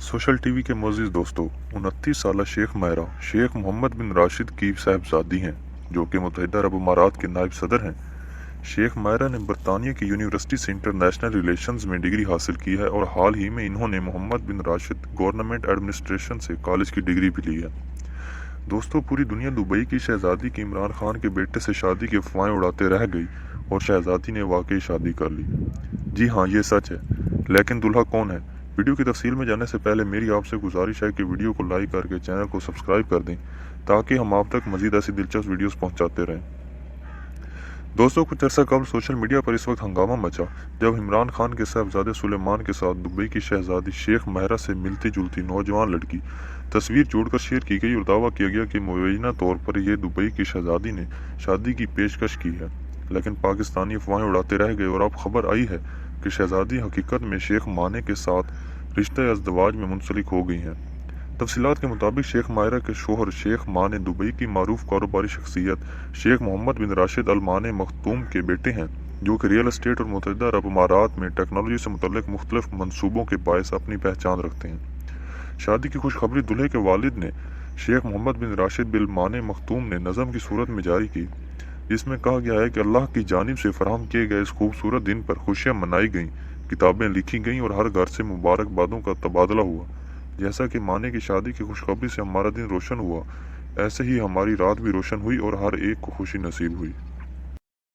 Social TV के मुअज़्ज़िज़ दोस्तों, 29 साला शेख माहिरा शेख मोहम्मद बिन राशिद की साहबजादी हैं, जो कि मुत्तहिदा अरब अमारात के नायब सदर हैं। शेख माहिरा ने बरतानिया की यूनिवर्सिटी से इंटरनेशनल रिलेशंस में डिग्री हासिल की है और हाल ही में इन्होंने मोहम्मद बिन राशिद गवर्नमेंट एडमिनिस्ट्रेशन से कॉलेज की डिग्री भी ली है। दोस्तों, पूरी दुनिया दुबई की शहजादी की इमरान खान के बेटे से शादी की अफवाहें उड़ाते रह गई और शहजादी ने वाकई शादी कर ली। जी हाँ, ये सच है, लेकिन दूल्हा कौन है? वीडियो की तफसील में जाने से पहले मेरी आपसे गुजारिश है कि वीडियो को लाइक करके चैनल को सब्सक्राइब कर दें, ताकि हम आप तक मजीद ऐसी दिलचस्प वीडियोस पहुंचाते रहें। दोस्तों, कुछ अर्सा कबल सोशल मीडिया पर इस वक्त हंगामा मचा जब इमरान खान के साहबजादे सुलेमान के साथ दुबई की शहजादी शेख माहिरा से मिलती जुलती नौजवान लड़की तस्वीर जोड़कर शेयर की गई और दावा किया गया कि मुबैना तौर पर यह दुबई की शहजादी ने शादी की पेशकश की है। लेकिन पाकिस्तानी अफवाहें उड़ाते रह गए और अब खबर आई है कि शहजादी हकीकत में शेख माने के साथ रिश्ते अज़दवाज में मुंसलिक हो गई हैं। तफसीलात के मुताबिक शेख माहिरा के शोहर शेख माने दुबई की मारूफ कारोबारी शख्सियत शेख मोहम्मद बिन राशिद अल माने मखतूम के बेटे हैं, जो कि रियल एस्टेट और मुत्तहिदा अरब अमारात में टेक्नोलॉजी से मुतल्लिक मुख्तलिफ मनसूबों के बायस अपनी पहचान रखते हैं। शादी की खुशखबरी दूल्हे के वालिद ने शेख मोहम्मद बिन राशिद बिल माने मखतूम ने नज़म की सूरत में जारी की, जिसमें कहा गया है कि अल्लाह की जानिब से फराहम किए गए इस खूबसूरत दिन पर खुशियाँ मनाई गईं, किताबें लिखी गईं और हर घर से मुबारकबादों का तबादला हुआ। जैसा कि माने की शादी की खुशखबरी से हमारा दिन रोशन हुआ, ऐसे ही हमारी रात भी रोशन हुई और हर एक को खुशी नसीब हुई।